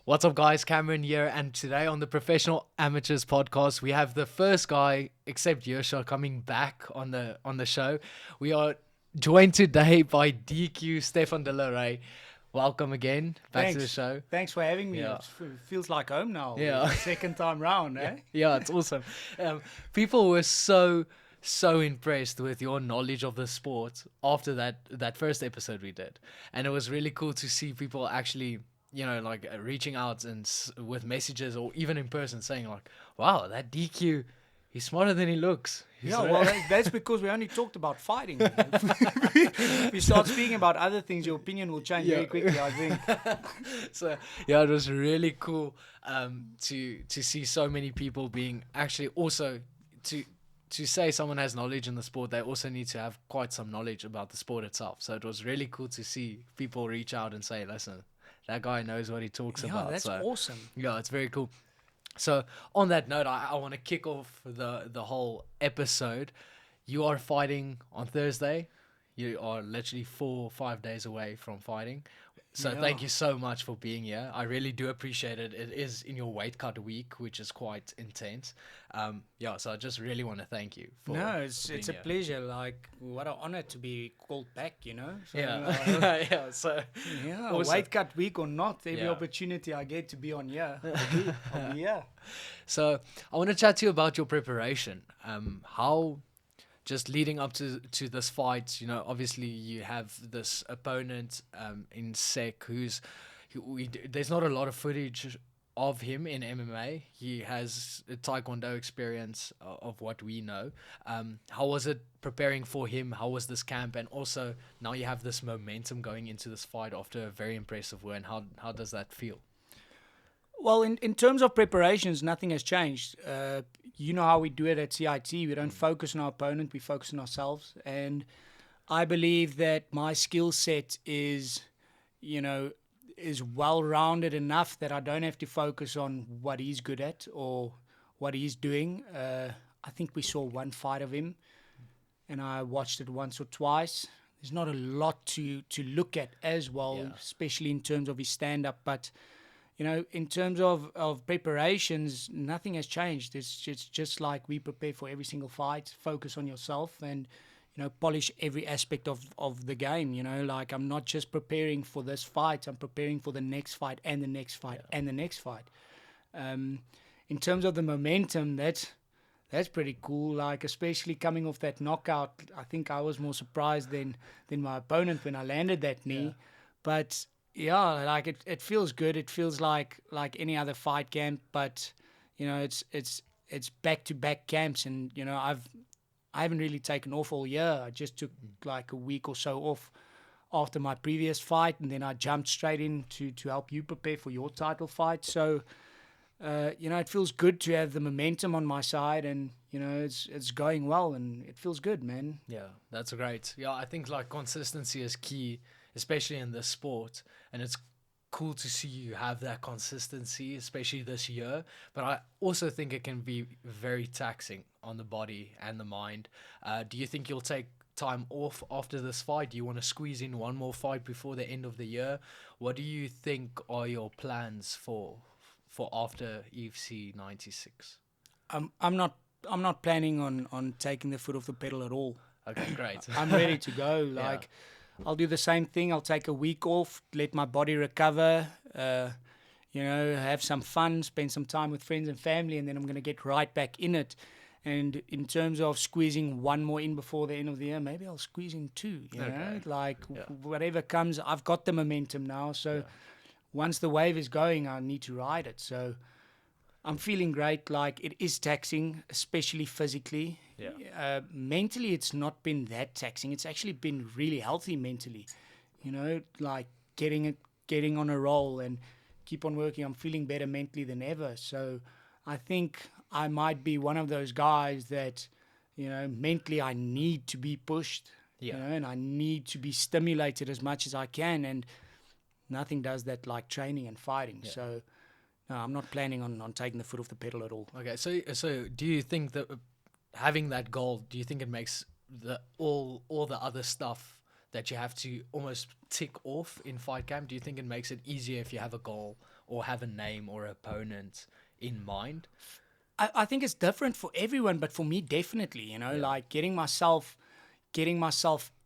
What's up, guys? Cameron here, and today on the Professional Amateurs podcast, we have the first guy, except Yersha, coming back on the show. We are joined today by DQ Stephan De La Rey. Welcome again back to the show. Thanks for having me. Yeah. It feels like home now. Yeah. Second time round, eh? Yeah, it's awesome. People were so impressed with your knowledge of the sport after that first episode we did, and it was really cool to see people actually, like reaching out and with messages or even in person saying like, "Wow, that DQ, he's smarter than he looks." That's because we only talked about fighting. If you start speaking about other things, your opinion will change very quickly, I think. So yeah, it was really cool to see so many people being actually also to say someone has knowledge in the sport. They also need to have quite some knowledge about the sport itself. So it was really cool to see people reach out and say, "Listen, that guy knows what he talks about." That's awesome. Yeah, it's very cool. So on that note, I want to kick off the whole episode. You are fighting on Thursday. You are literally 4 or 5 days away from fighting. So thank you so much for being here. I really do appreciate it. It is in your weight cut week, which is quite intense. So I just really want to thank you for It's being a here. pleasure. Like, what an honor to be called back, So, Yeah. So awesome. weight cut week or not, every Yeah. opportunity I get to be on here, I'll be here. So I want to chat to you about your preparation. How just leading up to this fight, obviously you have this opponent in Sek there's not a lot of footage of him in MMA. He has a Taekwondo experience of what we know. How was it preparing for him? How was this camp? And also now you have this momentum going into this fight after a very impressive win. How does that feel? Well, in terms of preparations, nothing has changed. You know how we do it at CIT. We don't focus on our opponent, we focus on ourselves. And I believe that my skill set is well-rounded enough that I don't have to focus on what he's good at or what he's doing. I think we saw one fight of him, and I watched it once or twice. There's not a lot to look at as well, especially in terms of his stand-up, but in terms of preparations, nothing has changed. It's just like we prepare for every single fight. Focus on yourself and, polish every aspect of the game. Like, I'm not just preparing for this fight. I'm preparing for the next fight and the next fight and the next fight. In terms of the momentum, that's pretty cool. Like, especially coming off that knockout, I think I was more surprised than my opponent when I landed that knee. Yeah. But yeah, like it feels good. It feels like any other fight camp, but it's back-to-back camps, and I haven't really taken off all year. I just took like a week or so off after my previous fight, and then I jumped straight in to help you prepare for your title fight. So it feels good to have the momentum on my side, and it's going well, and it feels good, man. Yeah, that's great. Yeah, I think like consistency is key, especially in this sport, and it's cool to see you have that consistency, especially this year. But I also think it can be very taxing on the body and the mind. Do you think you'll take time off after this fight? Do you want to squeeze in one more fight before the end of the year? What do you think are your plans for after EFC 96? I'm not planning on taking the foot off the pedal at all. Okay, great. I'm ready to go. Like, I'll do the same thing. I'll take a week off, let my body recover, have some fun, spend some time with friends and family, and then I'm going to get right back in it. And in terms of squeezing one more in before the end of the year, maybe I'll squeeze in two, whatever comes. I've got the momentum now, so once the wave is going, I need to ride it. So I'm feeling great. Like, it is taxing, especially physically. Mentally, it's not been that taxing. It's actually been really healthy mentally. Like getting on a roll and keep on working. I'm feeling better mentally than ever. So I think I might be one of those guys that, mentally I need to be pushed. And I need to be stimulated as much as I can. And nothing does that like training and fighting. So no, I'm not planning on taking the foot off the pedal at all. Okay, so do you think that having that goal, do you think it makes all the other stuff that you have to almost tick off in fight camp? Do you think it makes it easier if you have a goal or have a name or opponent in mind? I think it's different for everyone, but for me, definitely, like getting myself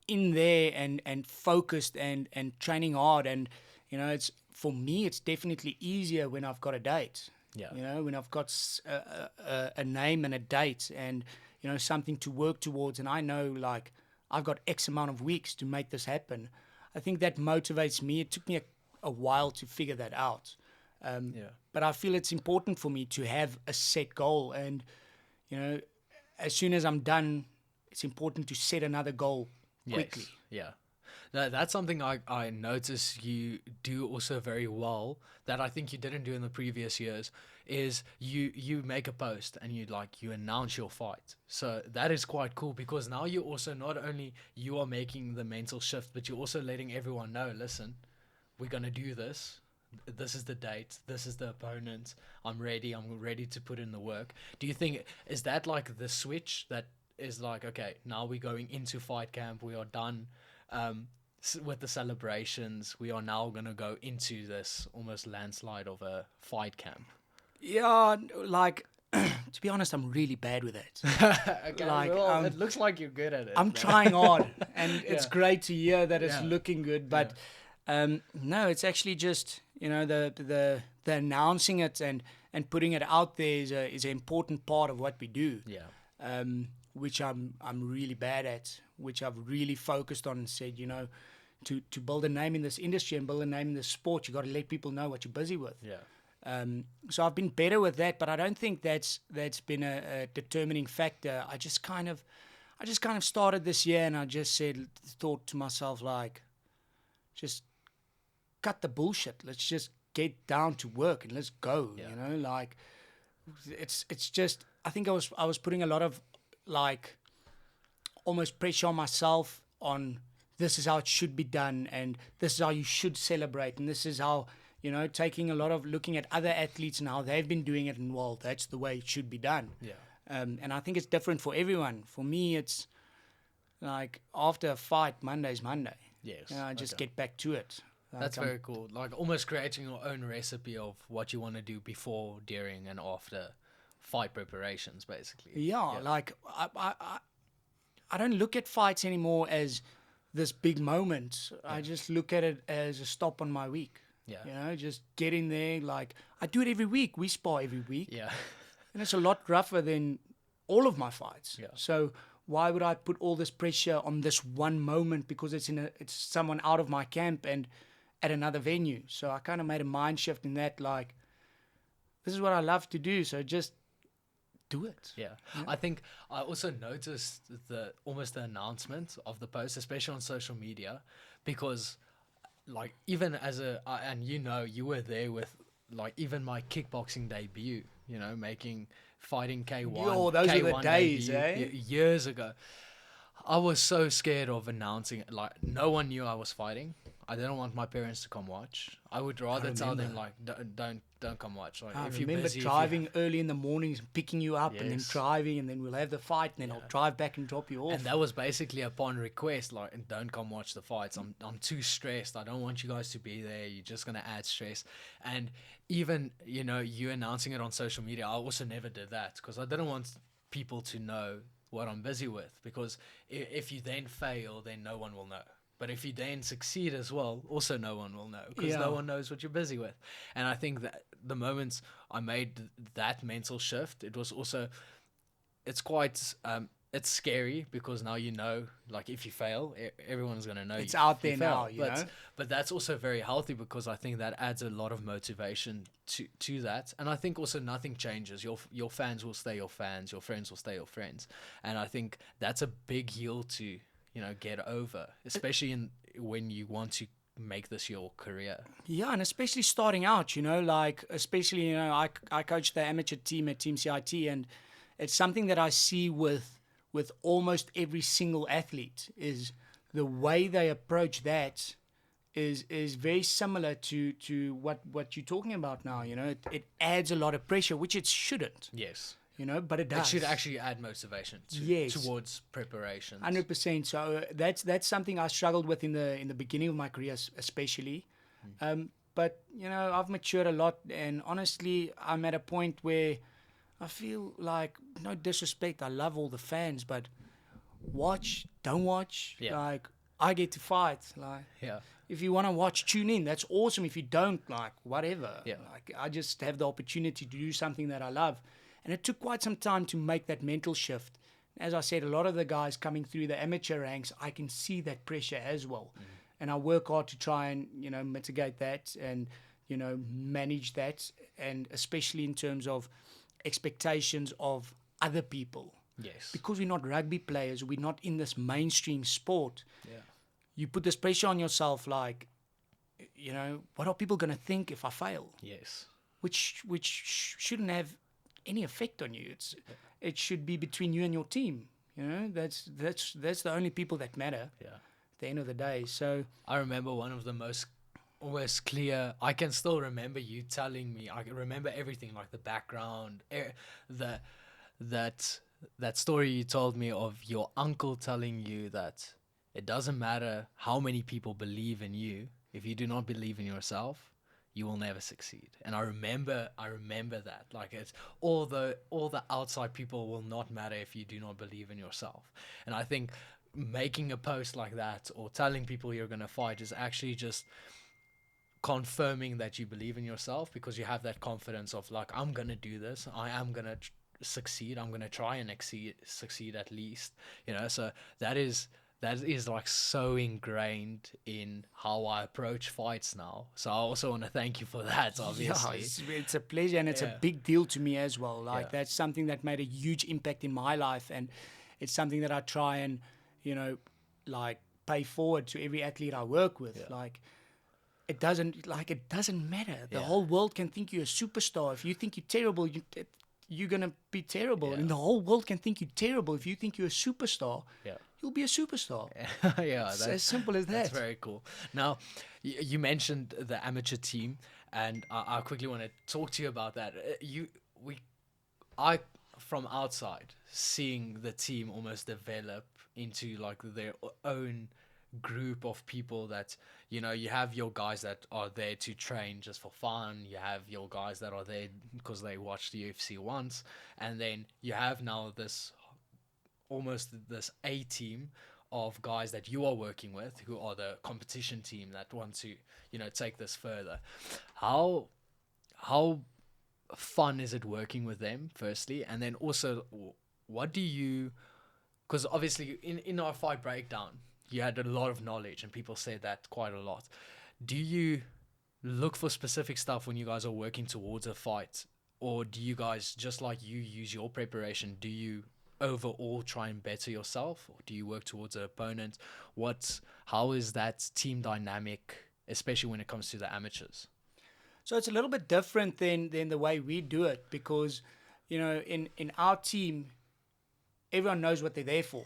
in there and focused and training hard. And, it's for me, it's definitely easier when I've got a date. Yeah. When I've got a name and a date and, something to work towards. And I know, like, I've got X amount of weeks to make this happen. I think that motivates me. It took me a while to figure that out. But I feel it's important for me to have a set goal. And, as soon as I'm done, it's important to set another goal quickly. Yes. Yeah. That's something I notice you do also very well that I think you didn't do in the previous years is you make a post and you announce your fight. So that is quite cool because now you also not only you are making the mental shift, but you're also letting everyone know, listen, we're going to do this. This is the date. This is the opponent. I'm ready to put in the work. Do you think, is that like the switch that is like, okay, now we're going into fight camp. We are done with the celebrations. We are now going to go into this almost landslide of a fight camp. Yeah, like, to be honest, I'm really bad with it. Okay, well, it looks like you're good at it. I'm trying hard, and it's great to hear that it's looking good. But no, it's actually just, the announcing it and putting it out there is an important part of what we do. Yeah. Which I'm really bad at, which I've really focused on and said, to build a name in this industry and build a name in this sport, you got to let people know what you're busy with. Yeah. So I've been better with that, but I don't think that's been a determining factor. I just kind of started this year, and I just thought to myself, like, just cut the bullshit. Let's just get down to work and let's go. Yeah. Like, it's just, I think I was putting a lot of, like, almost pressure on myself on this is how it should be done, and this is how you should celebrate, and this is how, taking a lot of looking at other athletes and how they've been doing it, and well, that's the way it should be done. Yeah. And I think it's different for everyone. For me, it's like after a fight, Monday's Monday. Yes. I just get back to it. Like, that's very cool. Like almost creating your own recipe of what you want to do before, during, and after fight preparations, basically. Yeah. Like I don't look at fights anymore as this big moment. I just look at it as a stop on my week. Yeah. Just get in there. Like, I do it every week. We spar every week. Yeah. And it's a lot rougher than all of my fights. Yeah. So why would I put all this pressure on this one moment because it's someone out of my camp and at another venue? So I kind of made a mind shift in that, like, this is what I love to do. So just do it. Yeah. I think I also noticed almost the announcement of the post, especially on social media, because like even and you were there with like even my kickboxing debut, fighting K1. Yo, those K1 are the days, debut, years ago. I was so scared of announcing it. Like, no one knew I was fighting. I didn't want my parents to come watch. I would rather tell them, like, don't come watch. Like, I if you're remember busy, driving early in the mornings, picking you up, and then Yes. driving, and then we'll have the fight, and then I'll drive back and drop you off. and that was basically upon request, like, don't come watch the fights. I'm too stressed. I don't want you guys to be there. You're just gonna add stress. And even you announcing it on social media, I also never did that because I didn't want people to know what I'm busy with, because if you then fail, then no one will know. But if you then succeed as well, also no one will know, because no one knows what you're busy with. And I think that the moments I made that mental shift, it was also, it's quite, it's scary because now like if you fail, everyone's going to know It's out there failed. now, But that's also very healthy because I think that adds a lot of motivation to that. And I think also nothing changes. Your fans will stay your fans. Your friends will stay your friends. And I think that's a big hill to get over, especially when you want to make this your career. Yeah, and especially starting out, especially, I coach the amateur team at Team CIT, and it's something that I see with almost every single athlete is the way they approach that is very similar to what you're talking about now. It adds a lot of pressure, which it shouldn't. Yes. But it does. It should actually add motivation towards preparation. 100%. So that's something I struggled with in the beginning of my career, especially. but I've matured a lot, and honestly, I'm at a point where I feel like, no disrespect, I love all the fans, but watch, don't watch. Yeah. Like, I get to fight. Like, Yeah. if you want to watch, tune in. That's awesome. If you don't, like, whatever. Yeah. Like, I just have the opportunity to do something that I love. And it took quite some time to make that mental shift. As I said, a lot of the guys coming through the amateur ranks, I can see that pressure as well. And I work hard to try and, mitigate that and, manage that. And especially in terms of expectations of other people. Yes. Because we're not rugby players, we're not in this mainstream sport. Yeah. You put this pressure on yourself, like, what are people going to think if I fail? Yes. Which shouldn't have any effect on you. It should be between you and your team. That's the only people that matter. Yeah. At the end of the day. So I remember one of the most almost clear. I can still remember you telling me. I can remember everything, like the background, that story you told me of your uncle telling you that it doesn't matter how many people believe in you. If you do not believe in yourself, you will never succeed. And I remember that. Like, it's all the outside people will not matter if you do not believe in yourself. And I think making a post like that or telling people you're going to fight is actually just confirming that you believe in yourself, because you have that confidence of, like, I'm going to do this. I am going to succeed. I'm going to try and succeed at least, so that is like so ingrained in how I approach fights now. So I also want to thank you for that, obviously. Yeah, it's a pleasure, and it's a big deal to me as well. Like, that's something that made a huge impact in my life, and it's something that I try and like pay forward to every athlete I work with. Like, it doesn't matter. The whole world can think you're a superstar. If you think you're terrible, you're gonna be terrible, and the whole world can think you're terrible. If you think you're a superstar, you'll be a superstar. It's as simple as that. That's very cool. Now, you mentioned the amateur team, and I quickly want to talk to you about that. I from outside, seeing the team almost develop into like their own group of people that, you have your guys that are there to train just for fun. You have your guys that are there because they watched the UFC once. And then you have now this A team of guys that you are working with, who are the competition team that want to, take this further. How fun is it working with them, firstly? And then also, what do you, because obviously in our fight breakdown, you had a lot of knowledge and people said that quite a lot. Do you look for specific stuff when you guys are working towards a fight? Or do you guys, just like you use your preparation, do you overall try and better yourself? Or do you work towards an opponent? How is that team dynamic, especially when it comes to the amateurs? So it's a little bit different than the way we do it, because, in our team, everyone knows what they're there for.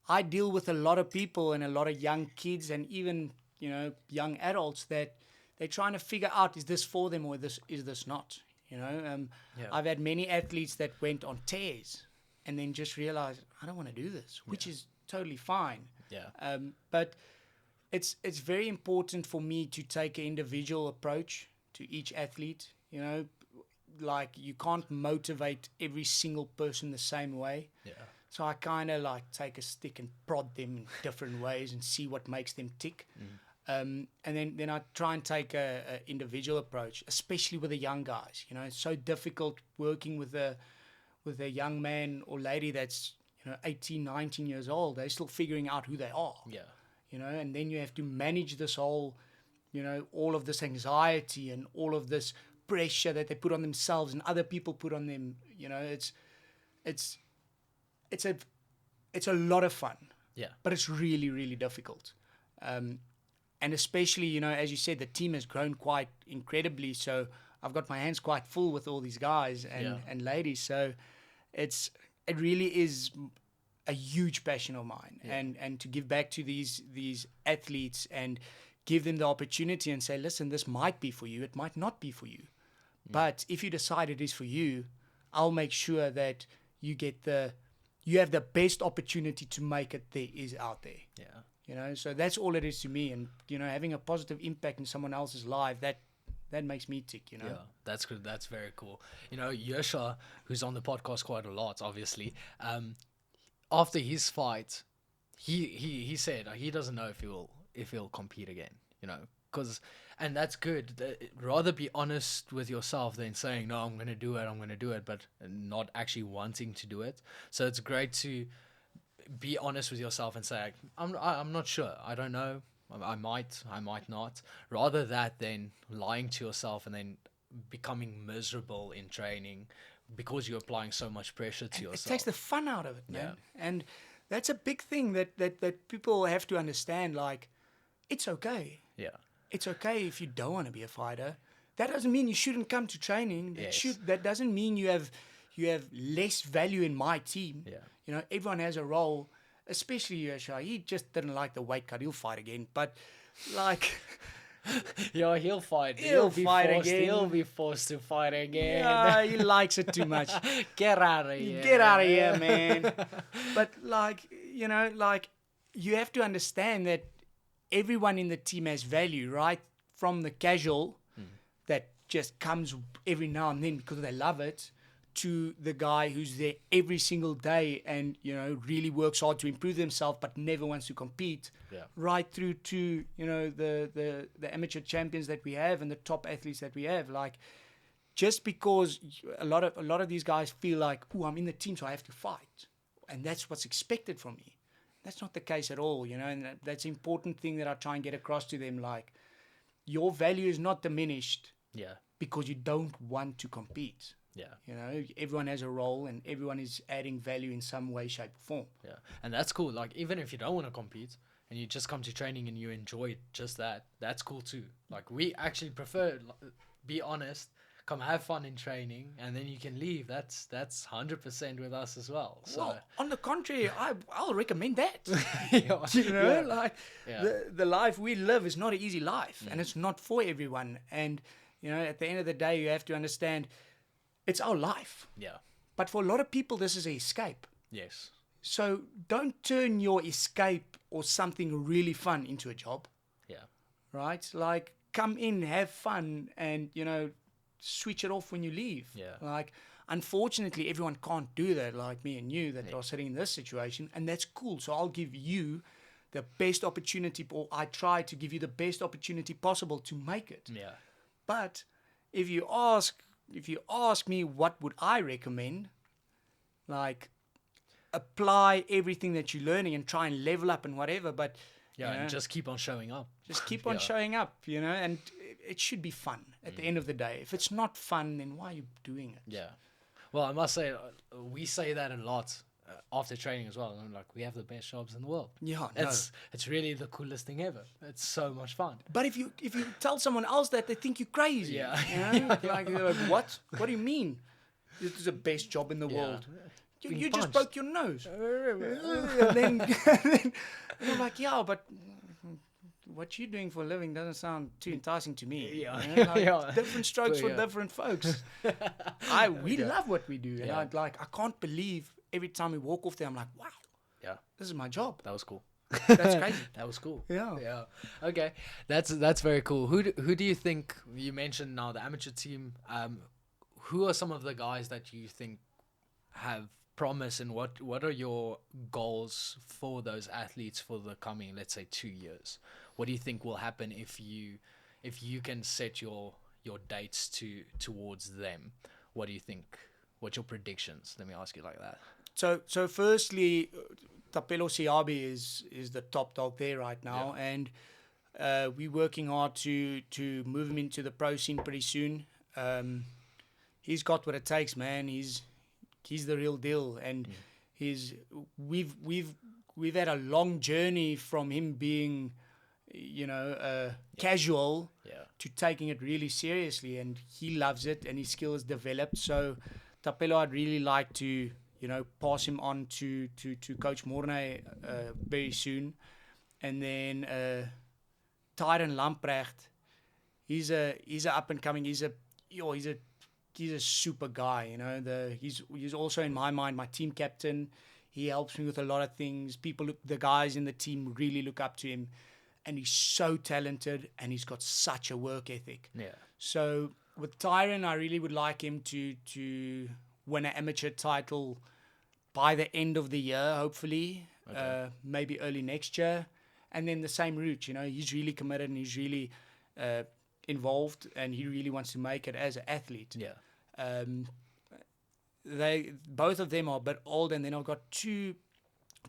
I deal with a lot of people and a lot of young kids and even, young adults that they're trying to figure out, is this for them or is this not? I've had many athletes that went on tears and then just realized, I don't want to do this, which is totally fine. Yeah. But it's very important for me to take an individual approach to each athlete. Like, you can't motivate every single person the same way. Yeah. So I kind of like take a stick and prod them in different ways and see what makes them tick. And then I try and take a individual approach, especially with the young guys. It's so difficult working with a young man or lady that's 18, 19 years old. They're still figuring out who they are. Yeah. And then you have to manage this whole, all of this anxiety and all of this pressure that they put on themselves and other people put on them. It's a lot of fun. Yeah. But it's really, really difficult. And especially, as you said, the team has grown quite incredibly. So I've got my hands quite full with all these guys and ladies. So it really is a huge passion of mine. Yeah. And to give back to these athletes and give them the opportunity and say, listen, this might be for you. It might not be for you. But if you decide it is for you, I'll make sure that you have the best opportunity to make it there is out there. Yeah. You know, so that's all it is to me. And, you know, having a positive impact in someone else's life, that makes me tick, you know. Yeah, that's good. That's very cool. You know, Yosha, who's on the podcast quite a lot, obviously, after his fight, he said he doesn't know if he'll compete again. You know, and that's good. Rather be honest with yourself than saying no, I'm going to do it, but not actually wanting to do it. So it's great to be honest with yourself and say I'm not sure. I don't know. I might not. Rather that than lying to yourself and then becoming miserable in training because you're applying so much pressure to yourself. It takes the fun out of it, man. Yeah. And that's a big thing that people have to understand. Like, it's okay. Yeah. It's okay if you don't want to be a fighter. That doesn't mean you shouldn't come to training. That doesn't mean you have less value in my team. Yeah. You know, everyone has a role. Especially Yosha, he just didn't like the weight cut. He'll fight again, but like, yeah, he'll fight. He'll fight again. He'll be forced to fight again. Yeah, he likes it too much. Get out of here. Get out of here, man. But like, you know, like you have to understand that everyone in the team has value, right? From the casual that just comes every now and then because they love it, to the guy who's there every single day and, you know, really works hard to improve themselves but never wants to compete, right through to, you know, the amateur champions that we have and the top athletes that we have. Like, just because a lot of these guys feel like, oh, I'm in the team, so I have to fight, and that's what's expected from me. That's not the case at all, you know, and that's an important thing that I try and get across to them. Like, your value is not diminished because you don't want to compete. Yeah. You know, everyone has a role and everyone is adding value in some way, shape, or form. Yeah. And that's cool. Like, even if you don't want to compete and you just come to training and you enjoy just that, that's cool too. Like, we actually prefer, be honest, come have fun in training and then you can leave. That's 100% with us as well. So, well, on the contrary, I'll recommend that. Yeah. You know, like the life we live is not an easy life and it's not for everyone. And, you know, at the end of the day, you have to understand it's our life. Yeah. But for a lot of people, this is an escape. Yes. So don't turn your escape or something really fun into a job. Yeah. Right? Like, come in, have fun, and, you know, switch it off when you leave. Yeah. Like, unfortunately, everyone can't do that, like me and you that are sitting in this situation, and that's cool. So I'll give you the best opportunity, or I try to give you the best opportunity possible to make it. Yeah. But if you ask me what would I recommend, like, apply everything that you're learning and try and level up and whatever, but yeah, you know, and just keep on showing up. Just keep on showing up, you know, and it should be fun at the end of the day. If it's not fun, then why are you doing it? Yeah. Well, I must say, we say that a lot after training as well. I'm like, we have the best jobs in the world. Yeah, it's really the coolest thing ever. It's so much fun. But if you tell someone else that, they think you're crazy. Yeah. You know? Like, they're like, what? What do you mean? This is the best job in the world. You just broke your nose. and then I'm like, yeah, but what you're doing for a living doesn't sound too enticing to me. Yeah. You know? Like, different strokes for different folks. We love what we do. And I can't believe every time we walk off there, I'm like, wow. Yeah. This is my job. That was cool. That's crazy. That was cool. Yeah. Yeah. Okay. That's very cool. Who do you think, you mentioned now the amateur team, who are some of the guys that you think have promise, and what are your goals for those athletes for the coming, let's say, 2 years? What do you think will happen if you can set your dates towards them? What do you think? What's your predictions? Let me ask you like that. So firstly, Tapelo Siabi is the top dog there right now, and we're working hard to move him into the pro scene pretty soon. He's got what it takes, man. He's the real deal, and we've had a long journey from him being, you know, casual to taking it really seriously, and he loves it, and his skill is developed. So Tapelo, I'd really like to, you know, pass him on to Coach Mornay very soon, and then Tyron Lamprecht, he's a up and coming. He's a super guy, you know. He's also, in my mind, my team captain. He helps me with a lot of things. The guys in the team really look up to him, and he's so talented, and he's got such a work ethic. Yeah. So with Tyron, I really would like him to win an amateur title by the end of the year, hopefully, maybe early next year. And then the same route, he's really committed and he's really involved, and he really wants to make it as an athlete. Yeah. Both of them are a bit old, and then I've got two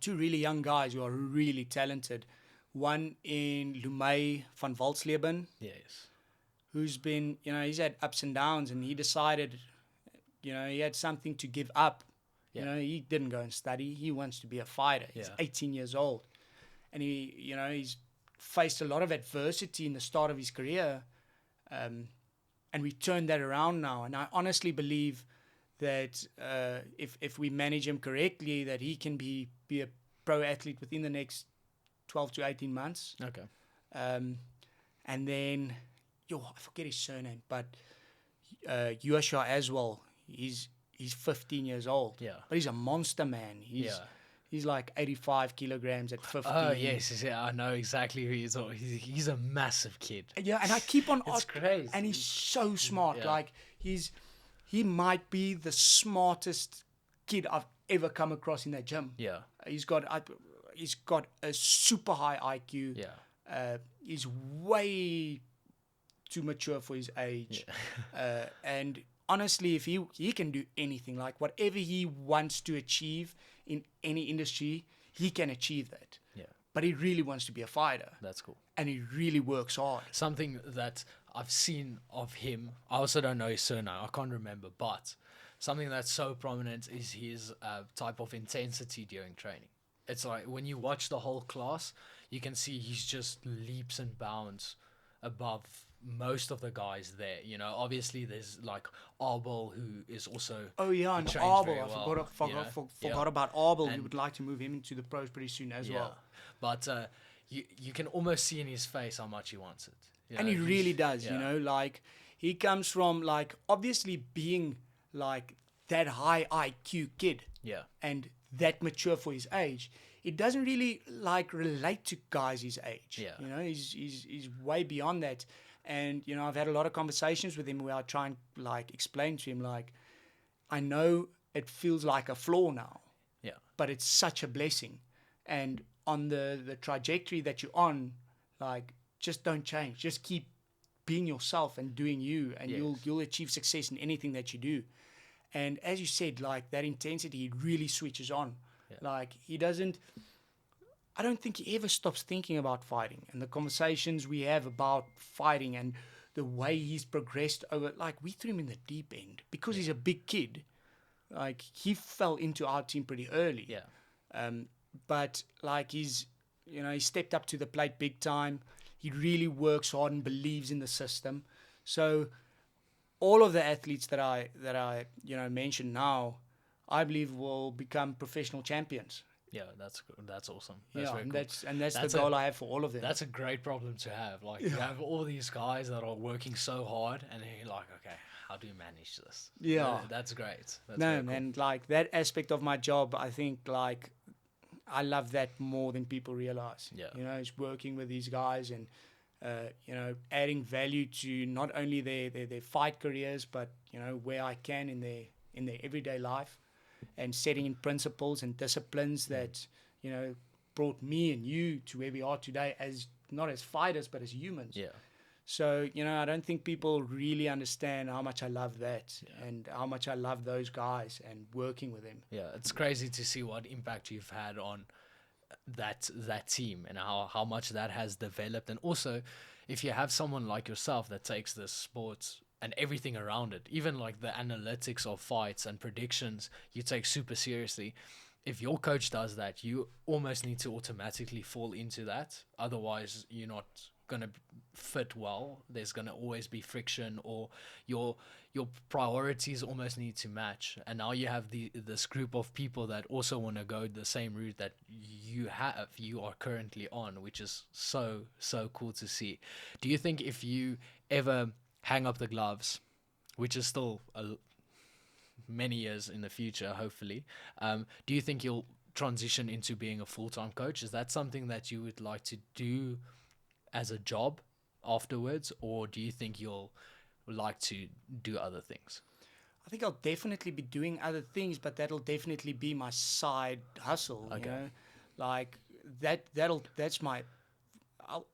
really young guys who are really talented. One in Lumey van Walsleben, Yes. who's been, he's had ups and downs, and he decided, he had something to give up. Yeah. He didn't go and study. He wants to be a fighter. He's 18 years old, and he's faced a lot of adversity in the start of his career, and we've turned that around now. And I honestly believe that if we manage him correctly, that he can be a pro athlete within the next 12 to 18 months. Okay. And then, I forget his surname, but Joshua as well. He's 15 years old. Yeah. But he's a monster, man. He's like 85 kilograms at 15. Oh, yes. I know exactly who he is. He's a massive kid. Yeah, and I keep on... It's crazy. And he's so smart. Yeah. Like, he might be the smartest kid I've ever come across in that gym. Yeah. He's got a super high IQ. Yeah. He's way too mature for his age. Yeah. And honestly, if he can do anything, like whatever he wants to achieve in any industry, he can achieve that. Yeah. But he really wants to be a fighter. That's cool. And he really works hard. Something that I've seen of him, I also don't know his surname, I can't remember, but something that's so prominent is his type of intensity during training. It's like when you watch the whole class, you can see he's just leaps and bounds above most of the guys there. Obviously there's like Arbel, who is also... Oh, yeah, and trains Arbel. very I well, forgot about Arbel. We would like to move him into the pros pretty soon as well. But you can almost see in his face how much he wants it. And he really does, yeah. like he comes from like obviously being like that high IQ kid. Yeah. And that mature for his age. It doesn't really like relate to guys his age. Yeah. He's way beyond that. And, I've had a lot of conversations with him where I try and like explain to him, like, I know it feels like a flaw now. Yeah. But it's such a blessing. And on the trajectory that you're on, like, just don't change. Just keep being yourself and doing you, and Yes. you'll achieve success in anything that you do. And as you said, like that intensity, he really switches on. Yeah. Like I don't think he ever stops thinking about fighting, and the conversations we have about fighting and the way he's progressed over, like we threw him in the deep end because he's a big kid. Like he fell into our team pretty early. Yeah. But like he stepped up to the plate big time. He really works hard and believes in the system. So all of the athletes that I mentioned now, I believe will become professional champions. Yeah, that's awesome. That's very and cool. that's the goal I have for all of them. That's a great problem to have. Like you have all these guys that are working so hard, and then you're like, okay, how do you manage this? Yeah. That's great. That's No, very cool. and like that aspect of my job, I think like I love that more than people realize. Yeah. It's working with these guys and adding value to not only their fight careers, but where I can in their everyday life, and setting in principles and disciplines that brought me and you to where we are today, as not as fighters but as humans. Yeah. So, I don't think people really understand how much I love that and how much I love those guys and working with them. Yeah, it's crazy to see what impact you've had on that team and how much that has developed. And also, if you have someone like yourself that takes this sport and everything around it, even like the analytics of fights and predictions, you take super seriously. If your coach does that, you almost need to automatically fall into that. Otherwise, you're not going to fit well. There's going to always be friction, or your priorities almost need to match. And now you have this group of people that also want to go the same route that you are currently on, which is so cool to see. Do you think if you ever hang up the gloves, which is still many years in the future, hopefully, do you think you'll transition into being a full-time coach? Is that something that you would like to do as a job afterwards, or do you think you'll like to do other things? I think I'll definitely be doing other things, but that'll definitely be my side hustle. Okay. You know, like that's my.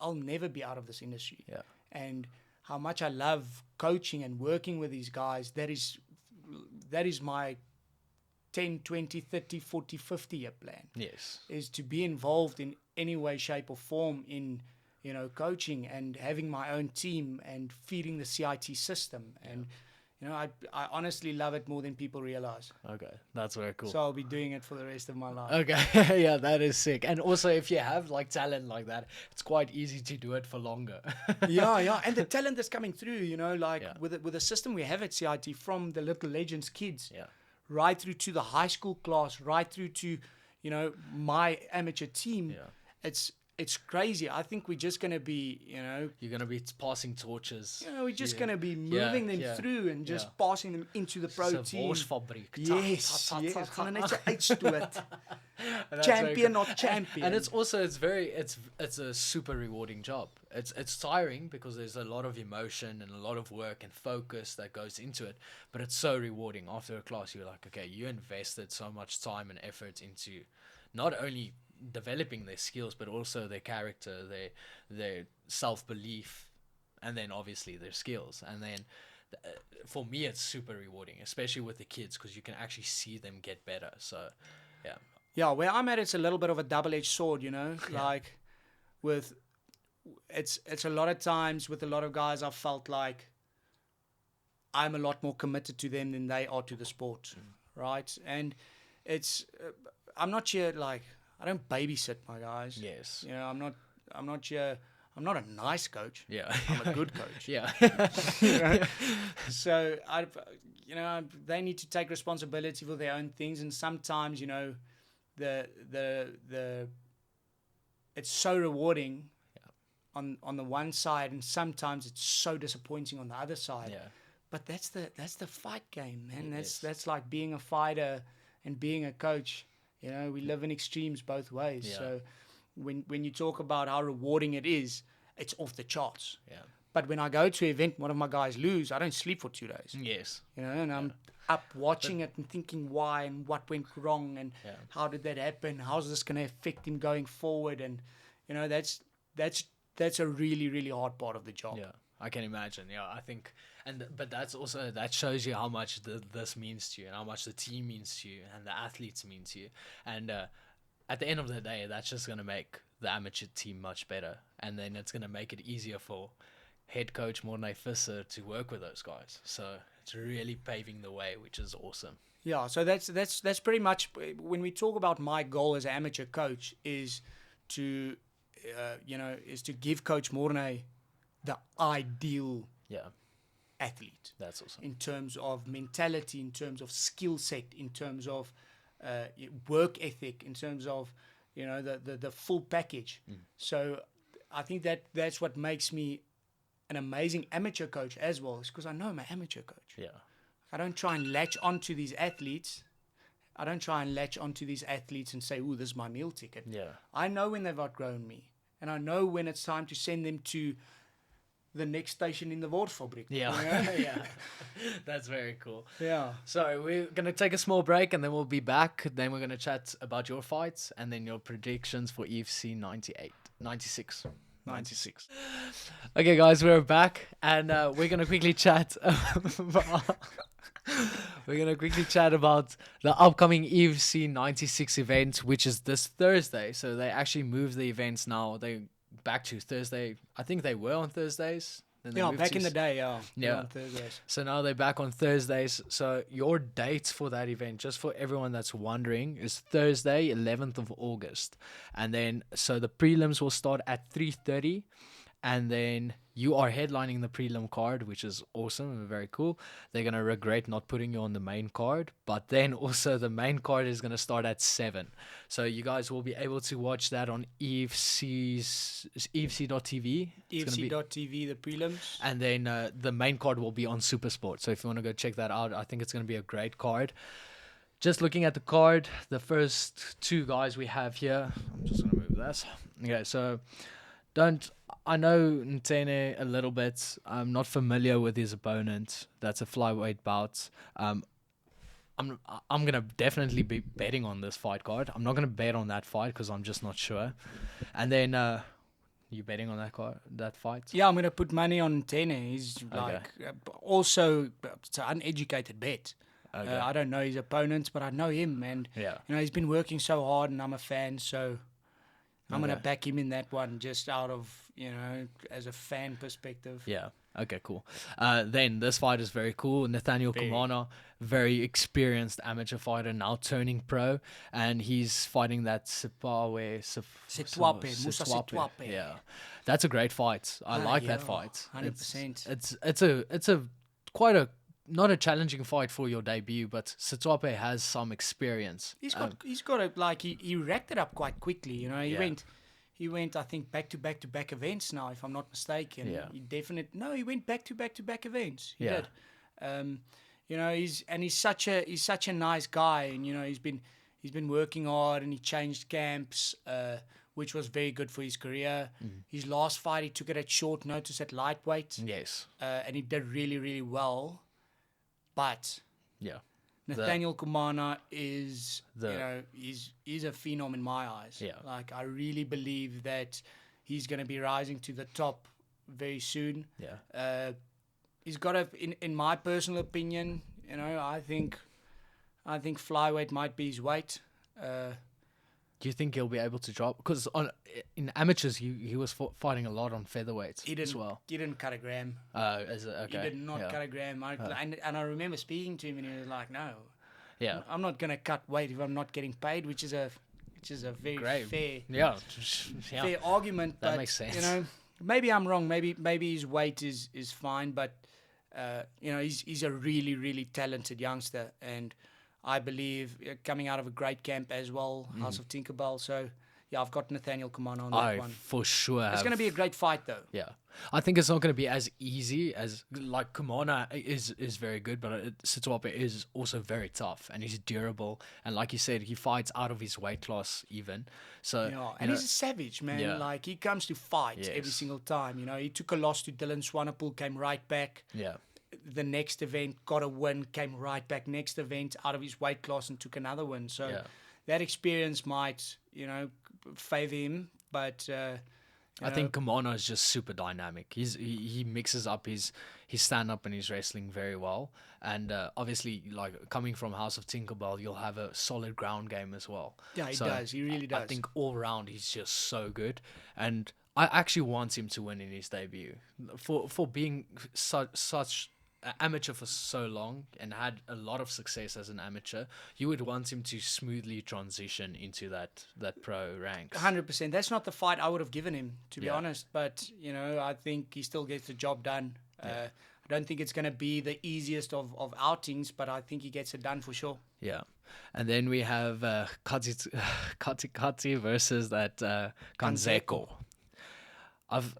I'll never be out of this industry. Yeah. And how much I love coaching and working with these guys, that is my 10, 20, 30, 40, 50-year plan. Yes. Is to be involved in any way, shape, or form in, coaching and having my own team and feeding the CIT system. And, I honestly love it more than people realize. Okay, that's very cool. So I'll be doing it for the rest of my life. Okay, yeah, that is sick. And also, if you have like talent like that, it's quite easy to do it for longer. Yeah. And the talent that's coming through, with the system we have at CIT, from the little legends kids, right through to the high school class, right through to, my amateur team. Yeah. It's crazy. I think we're just going to be, You're going to be passing torches. we're just going to be moving them through and just passing them into the pro team. Yes. Gaan net so uitstoot. Champion, not champion. And it's also, it's a super rewarding job. It's tiring because there's a lot of emotion and a lot of work and focus that goes into it, but it's so rewarding. After a class, you're like, okay, you invested so much time and effort into not only developing their skills, but also their character, their self-belief, and then obviously their skills. And then for me, it's super rewarding, especially with the kids, because you can actually see them get better. So yeah, where I'm at, it's a little bit of a double-edged sword, like with it's a lot of times with a lot of guys, I've felt like I'm a lot more committed to them than they are to the sport, right? And it's I'm not here like, I don't babysit my guys. Yes. I'm not a nice coach. Yeah. I'm a good coach. Yeah. So they need to take responsibility for their own things, and sometimes, the it's so rewarding on the one side, and sometimes it's so disappointing on the other side. Yeah. But that's the fight game, man. That's like being a fighter and being a coach. We live in extremes both ways. Yeah. So when you talk about how rewarding it is, it's off the charts. Yeah. But when I go to an event, one of my guys lose, I don't sleep for 2 days. Yes. And I'm up watching it and thinking why and what went wrong and how did that happen? How's this going to affect him going forward? And that's a really, really hard part of the job. Yeah, I can imagine. Yeah, I think, but that's also, that shows you how much this means to you and how much the team means to you and the athletes mean to you. And at the end of the day, that's just going to make the amateur team much better. And then it's going to make it easier for head coach Morne Visser to work with those guys. So it's really paving the way, which is awesome. Yeah, so that's pretty much, when we talk about my goal as an amateur coach, is to give Coach Morne the ideal athlete. That's awesome. In terms of mentality, in terms of skill set, in terms of work ethic, in terms of the full package. So I think that's what makes me an amazing amateur coach as well, is because I know I'm an amateur coach. Yeah. I don't try and latch onto these athletes. I don't try and latch onto these athletes and say, "Ooh, this is my meal ticket." Yeah. I know when they've outgrown me, and I know when it's time to send them to the next station in the Wortfabrik. Yeah. Yeah. That's very cool. Yeah. So we're going to take a small break and then we'll be back. Then we're going to chat about your fights and then your predictions for EFC 96. Okay, guys, we're back and we're going to quickly chat about the upcoming EFC 96 event, which is this Thursday. So they actually moved the events now. They back to Thursday. I think they were on Thursdays. Then they moved back to in the day, Yeah. on Thursdays. So now they're back on Thursdays. So your dates for that event, just for everyone that's wondering, is Thursday, 11th of August. And then, so the prelims will start at 3:30. And then you are headlining the prelim card, which is awesome and very cool. They're going to regret not putting you on the main card. But then also the main card is going to start at 7. So you guys will be able to watch that on EFC.tv. EFC.tv, the prelims. And then the main card will be on Supersport. So if you want to go check that out, I think it's going to be a great card. just looking at the card, the first two guys we have here. I'm just gonna move this. Okay, so I know Ntene a little bit. I'm not familiar with his opponent. That's a flyweight bout. I'm gonna definitely be betting on this fight card. I'm not gonna bet on that fight because I'm just not sure. And then you betting on that fight? Yeah, I'm gonna put money on Tene. He's like also it's an uneducated bet. Okay. I don't know his opponents, but I know him, and he's been working so hard, and I'm a fan, so I'm gonna back him in that one, just out of as a fan perspective. Yeah. Okay, cool. Then this fight is very cool. Nathaniel Kumana, very experienced amateur fighter, now turning pro, and he's fighting that Sitwape. Yeah, that's a great fight. I like that fight. 100%. It's a quite a not a challenging fight for your debut, but Sitwape has some experience. He's got a like he racked it up quite quickly. He went, I think, back to back events now, if I'm not mistaken. Yeah. He went back to back events. He Yeah. did. He's such a nice guy, and he's been working hard, and he changed camps, which was very good for his career. His last fight, he took it at short notice at lightweight. Yes. And he did really, really well. But Yeah. Nathaniel Kumana is, he's a phenom in my eyes. Yeah. Like, I really believe that he's going to be rising to the top very soon. Yeah. He's got in my personal opinion, I think flyweight might be his weight. Do you think he'll be able to drop? Because in amateurs, he was fighting a lot on featherweight as well. He didn't cut a gram. Okay. He did not cut a gram. And I remember speaking to him, and he was like, "No, Yeah. I'm not gonna cut weight if I'm not getting paid," which is a very fair fair argument. That but, makes sense. Maybe I'm wrong. Maybe his weight is fine, but he's a really, really talented youngster, and I believe coming out of a great camp as well, House of Tinkerbell. So, yeah, I've got Nathaniel Kumana on that one. For sure. It's going to be a great fight, though. Yeah. I think it's not going to be as easy as, like, Kumana is very good, but Sitwape is also very tough, and he's durable. And like you said, he fights out of his weight class even. So, and he's a savage, man. Yeah. Like, he comes to fight every single time. He took a loss to Dylan Swanepoel, came right back. Yeah. The next event, got a win, came right back next event out of his weight class and took another win. So that experience might, favor him. But I think Kumano is just super dynamic. He mixes up his stand-up and his wrestling very well. And obviously, like, coming from House of Tinkerbell, you'll have a solid ground game as well. Yeah, he does. He really does. I think all around he's just so good. And I actually want him to win in his debut. For being such amateur for so long and had a lot of success as an amateur, you would want him to smoothly transition into that pro ranks. 100%. That's not the fight I would have given him, to be honest. But I think he still gets the job done. I don't think it's going to be the easiest of outings, but I think he gets it done for sure. Yeah. And then we have Kati versus that Kanzeko. I've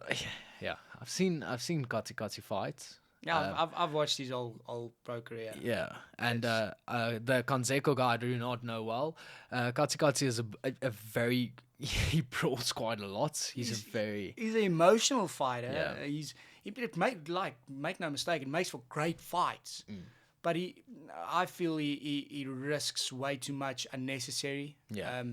seen Kati fight. Yeah, I've watched his old pro career. Yeah, and the Kanzeko guy I do not know well. Kati is a very he brawls quite a lot. He's an emotional fighter. Yeah. Make no mistake, it makes for great fights. But I feel he risks way too much unnecessary. Yeah.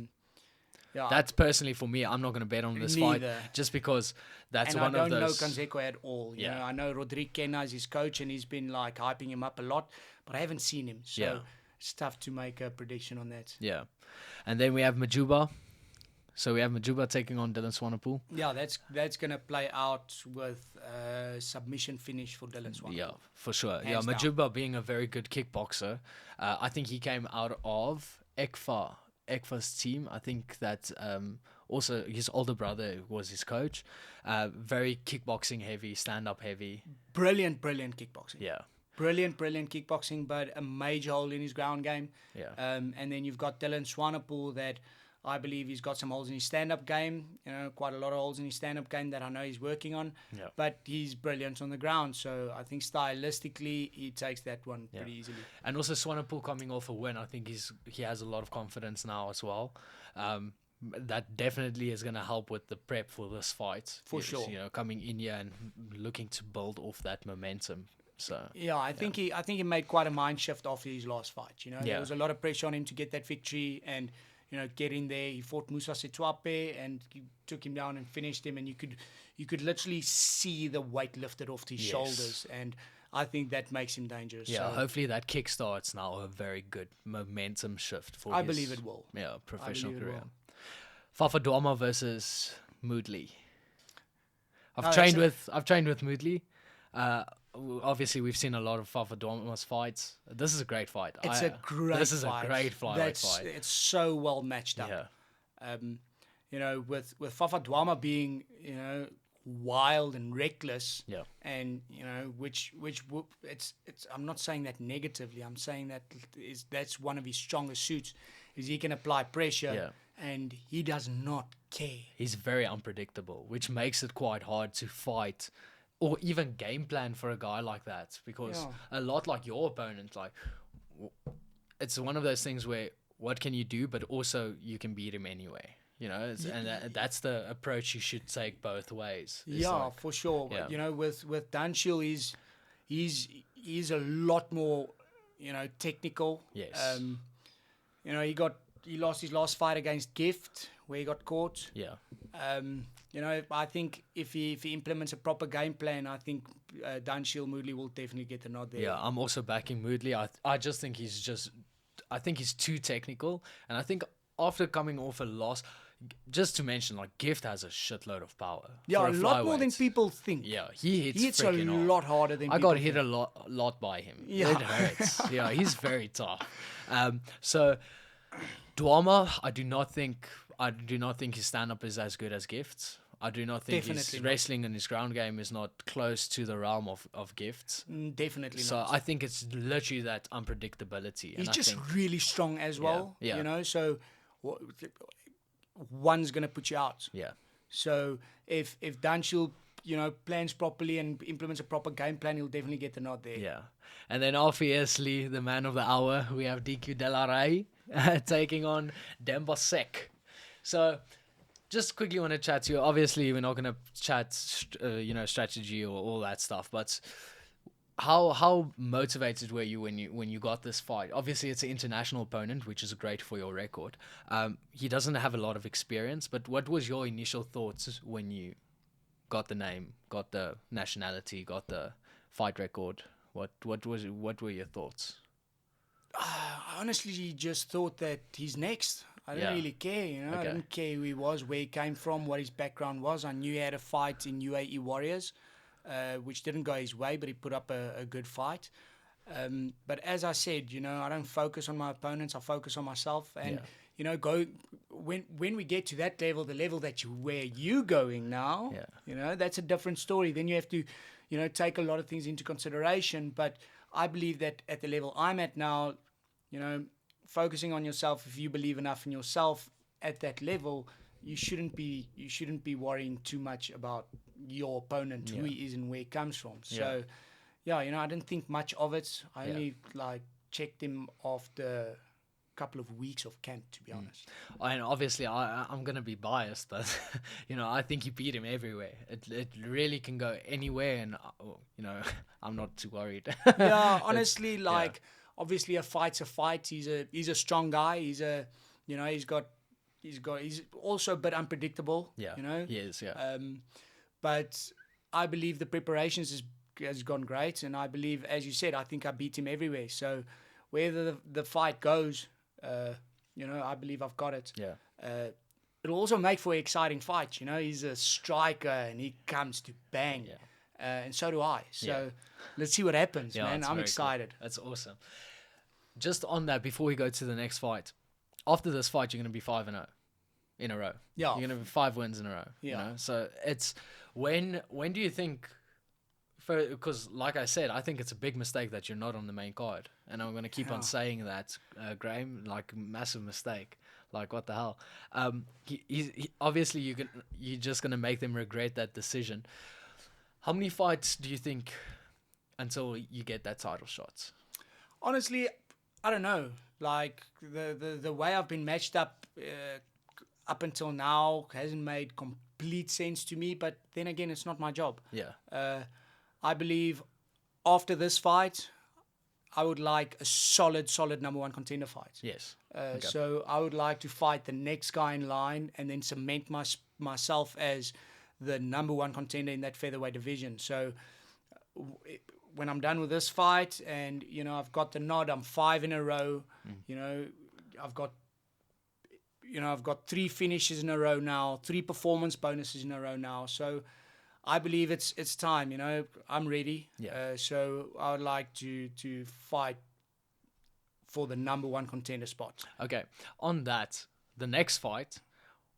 That's personally for me. I'm not going to bet on this fight just because that's one of those. And I don't know Kanzeko at all. I know Rodrigue Kenna is his coach, and he's been like hyping him up a lot, but I haven't seen him, so it's tough to make a prediction on that. Yeah, and then we have Majuba. So we have Majuba taking on Dylan Swanepoel. Yeah, that's going to play out with submission finish for Dylan Swanepoel. Yeah, for sure. Hands down. Majuba being a very good kickboxer. I think he came out of Ekfa's team. I think that also his older brother was his coach. Very kickboxing heavy, stand-up heavy. Brilliant kickboxing. Yeah. Brilliant kickboxing, but a major hole in his ground game. Yeah. And then you've got Dylan Swanepoel that I believe he's got some holes in his stand-up game, quite a lot of holes in his stand-up game that I know he's working on. Yeah. But he's brilliant on the ground. So I think stylistically, he takes that one pretty easily. And also Swanepoel coming off a win, I think he has a lot of confidence now as well. That definitely is going to help with the prep for this fight. For sure. Coming in here and looking to build off that momentum. So yeah, I think he made quite a mind shift after his last fight. There was a lot of pressure on him to get that victory and get in there. He fought Musa Setwape and he took him down and finished him, and you could literally see the weight lifted off his shoulders, and I think that makes him dangerous. Yeah, so hopefully that kickstarts now a very good momentum shift for I believe it will. Yeah, professional career. Fafa Duama versus Moodley. I've trained with Moodley. Obviously, we've seen a lot of Fafa Duama's fights. This is a great fight. This is a great flyweight fight. It's so well matched up. Yeah. With Fafa Duama being, wild and reckless. Yeah. And which it's I'm not saying that negatively. I'm saying that's one of his strongest suits. Is he can apply pressure. Yeah. And he does not care. He's very unpredictable, which makes it quite hard to fight or even game plan for a guy like that, because a lot like your opponent, like it's one of those things where what can you do, but also you can beat him anyway. And that's the approach you should take both ways. For sure. Yeah. With Danshil, he's a lot more, technical. Yes. He lost his last fight against Gift, where he got caught. Yeah. I think if he implements a proper game plan, I think Danshil Moodley will definitely get the nod there. Yeah, I'm also backing Moodley. I just think I think he's too technical, and I think after coming off a loss, just to mention, like Gift has a shitload of power. Yeah, a lot more than people think. Yeah, he hits a lot harder than I people got hit think. a lot by him. Yeah. It hurts. Yeah, he's very tough. So Duama, I do not think his stand-up is as good as Gift's. I do not think his wrestling and his ground game is not close to the realm of Gift's. Definitely so not. I think it's literally that unpredictability. He's and just really strong as well. Yeah. So one's going to put you out. Yeah. So if Danshil, plans properly and implements a proper game plan, he'll definitely get the nod there. Yeah. And then obviously the man of the hour, we have DQ De La Rey taking on Demba Sek. So just quickly want to chat to you. Obviously, we're not going to chat, strategy or all that stuff. But how motivated were you when you got this fight? Obviously, it's an international opponent, which is great for your record. He doesn't have a lot of experience. But what was your initial thoughts when you got the name, got the nationality, got the fight record? What were your thoughts? I honestly just thought that he's next. I didn't really care, Okay. I didn't care who he was, where he came from, what his background was. I knew he had a fight in UAE Warriors, which didn't go his way, but he put up a good fight. But as I said, I don't focus on my opponents. I focus on myself. And, when we get to that level, the level where you're going now, that's a different story. Then you have to, take a lot of things into consideration. But I believe that at the level I'm at now, focusing on yourself, if you believe enough in yourself at that level, you shouldn't be worrying too much about your opponent, who he is and where he comes from. So, I didn't think much of it. I only checked him after a couple of weeks of camp, to be honest. And obviously, I'm gonna be biased, but I think you beat him everywhere. It really can go anywhere, and I'm not too worried. Yeah, honestly, obviously a fight's a fight. He's a strong guy. He's also a bit unpredictable. Yeah, he is. Yeah. But I believe the preparations has gone great, and I believe, as you said, I think I beat him everywhere. So wherever the fight goes, I believe I've got it. Yeah. It'll also make for an exciting fight. He's a striker and he comes to bang. Yeah. And so do I. So let's see what happens, man. I'm excited. Cool. That's awesome. Just on that, before we go to the next fight, after this fight, you're going to be 5-0 in a row. Yeah. You're going to be 5 wins in a row. Yeah. So it's when do you think? Because like I said, I think it's a big mistake that you're not on the main card, and I'm going to keep on saying that, Graham. Like, massive mistake. Like, what the hell? Obviously you're just gonna make them regret that decision. How many fights do you think until you get that title shot? Honestly, I don't know. Like the way I've been matched up until now hasn't made complete sense to me. But then again, it's not my job. Yeah. I believe after this fight, I would like a solid number one contender fight. Yes. So I would like to fight the next guy in line and then cement myself as the number one contender in that featherweight division. So when I'm done with this fight and, I've got the nod, I'm 5 in a row, I've got 3 finishes in a row now, 3 performance bonuses in a row now. So I believe it's time, I'm ready. Yeah. So I would like to fight for the number one contender spot. Okay. On that, the next fight,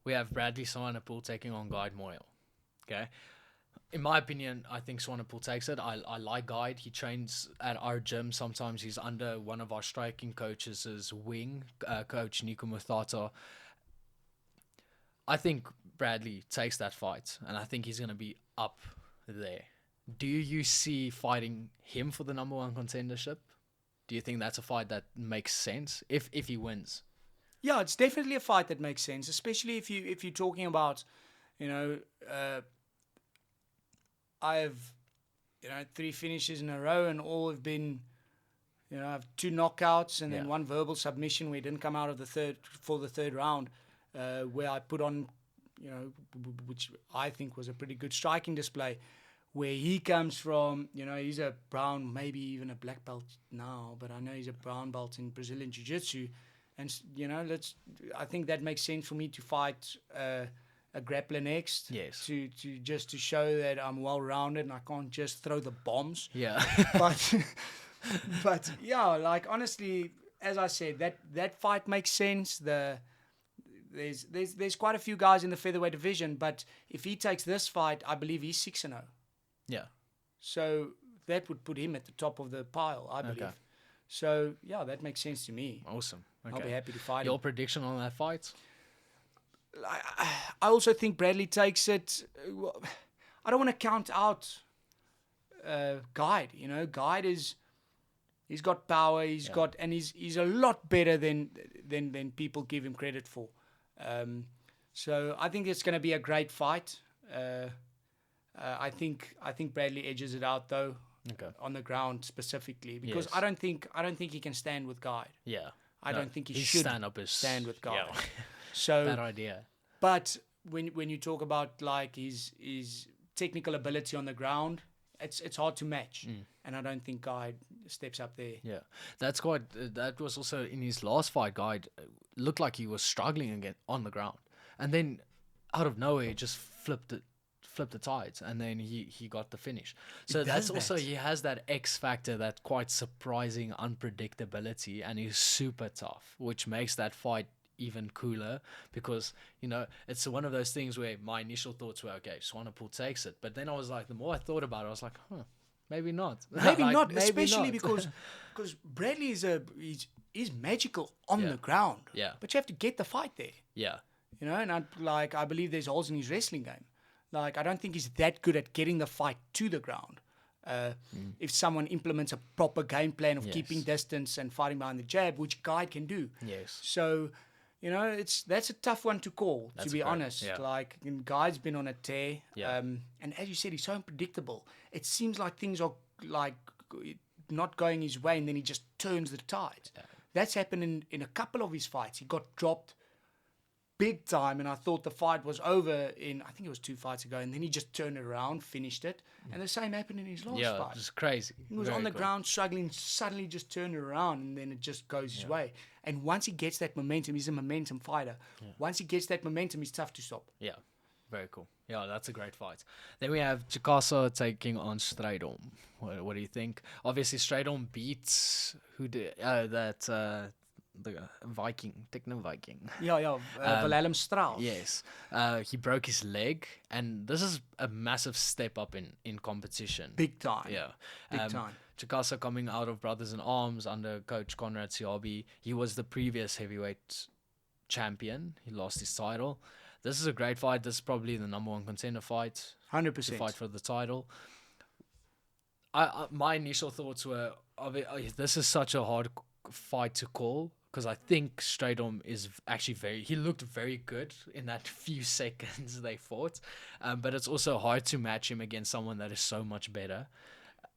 we have Bradley Swanepoel taking on Guide Moyle. Okay. In my opinion, I think Swanepoel takes it. I like Guide. He trains at our gym. Sometimes he's under one of our striking coaches' wing, Coach Nico Muthata. I think Bradley takes that fight, and I think he's going to be up there. Do you see fighting him for the number one contendership? Do you think that's a fight that makes sense if he wins? Yeah, it's definitely a fight that makes sense, especially if you're talking about, I have, 3 finishes in a row, and all have been, I have 2 knockouts and then 1 verbal submission where he didn't come out of the third round, where I put on, which I think was a pretty good striking display. Where he comes from, he's a brown, maybe even a black belt now, but I know he's a brown belt in Brazilian Jiu-Jitsu. And, I think that makes sense for me to fight a grappler next. Yes. To just to show that I'm well-rounded and I can't just throw the bombs. Yeah. but yeah, like, honestly, as I said, that fight makes sense. There's quite a few guys in the featherweight division, but if he takes this fight, I believe he's 6-0. Yeah. So that would put him at the top of the pile, I believe. Okay. So, yeah, that makes sense to me. Awesome. Okay. I'll be happy to fight Your him. prediction on that fight? I also think Bradley takes it. I don't want to count out Guide. Guide he's got power. He's a lot better than people give him credit for. So I think it's going to be a great fight. I think Bradley edges it out though. Okay. On the ground specifically, because I don't think he can stand with Guide. Yeah. I don't think he should stand with Guide. Yeah. So bad idea. But when you talk about like his technical ability on the ground, it's hard to match, and I don't think Guide steps up there. Yeah, that's quite. That was also in his last fight. Guide looked like he was struggling again on the ground, and then out of nowhere, he just flipped the tides, and then he got the finish. So that's also, he has that X factor, that quite surprising unpredictability, and he's super tough, which makes that fight even cooler, because it's one of those things where my initial thoughts were, okay, Swanepoel takes it, but then I was like, the more I thought about it, I was like, maybe not. Maybe not, especially because Bradley is magical on the ground. Yeah. But you have to get the fight there. Yeah. And I believe there's holes in his wrestling game. Like, I don't think he's that good at getting the fight to the ground. If someone implements a proper game plan of keeping distance and fighting behind the jab, which Guide can do. Yes. So, that's a tough one to call, to be honest. Yeah. Like, Guide's been on a tear. Yeah. And as you said, he's so unpredictable. It seems like things are, like, not going his way, and then he just turns the tide. Yeah. That's happened in a couple of his fights. He got dropped big time, and I thought the fight was over I think it was 2 fights ago, and then he just turned it around, finished it, and the same happened in his last fight. Yeah, it's crazy. He was on the ground struggling, suddenly just turned it around, and then it just goes his way. And once he gets that momentum, he's a momentum fighter. Yeah. Once he gets that momentum, he's tough to stop. Yeah, very cool. Yeah, that's a great fight. Then we have Chikasa taking on Strijdom. What do you think? Obviously, Strijdom beats the Viking, Techno Viking. Wilhelm Strauss. Yes. He broke his leg, and this is a massive step up in competition. Big time. Yeah. Big time. Chikasa coming out of Brothers in Arms under coach Conrad Siabi. He was the previous heavyweight champion. He lost his title. This is a great fight. This is probably the number one contender fight. 100%. To fight for the title. My initial thoughts were, this is such a hard fight to call, because I think Strydom is actually he looked very good in that few seconds they fought, but it's also hard to match him against someone that is so much better.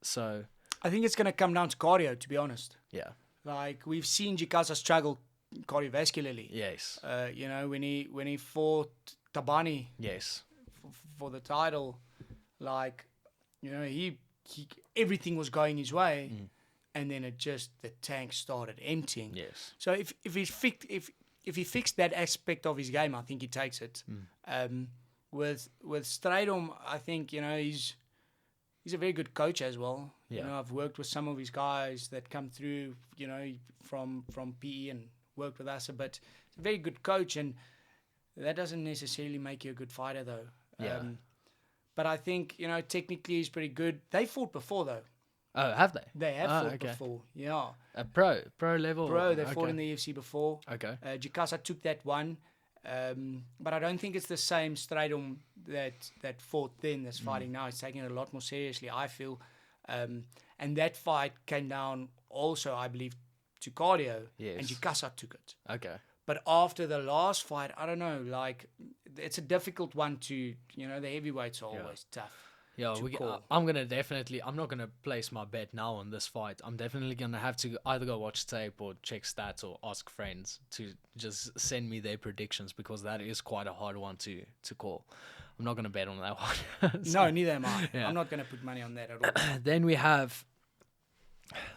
So I think it's going to come down to cardio, to be honest. yeah, Like, we've seen Jikasa struggle cardiovascularly. yes, When he fought Tabani yes, for the title, like, he everything was going his way, and then the tank started emptying. yes, So if he fixed that aspect of his game, I think he takes it. With Strydom, I think he's a very good coach as well. Yeah. I've worked with some of his guys that come through, from PE and worked with us, but he's a very good coach, and that doesn't necessarily make you a good fighter, though. Yeah. But I think technically he's pretty good. They fought before, though. Oh, have they? They have fought before. Yeah. A pro level. They fought in the UFC before. Okay. Jikasa took that one, but I don't think it's the same Strydom that fought then that's fighting now. He's taking it a lot more seriously, I feel. And that fight came down also, I believe, to cardio. Yes. And Jikasa took it. Okay. But after the last fight, I don't know, like, it's a difficult one to, the heavyweights are always tough. Yeah, I'm not gonna place my bet now on this fight. I'm definitely gonna have to either go watch tape or check stats or ask friends to just send me their predictions, because that is quite a hard one to call. I'm not gonna bet on that one. No, neither am I. Yeah. I'm not gonna put money on that at all. Then we have,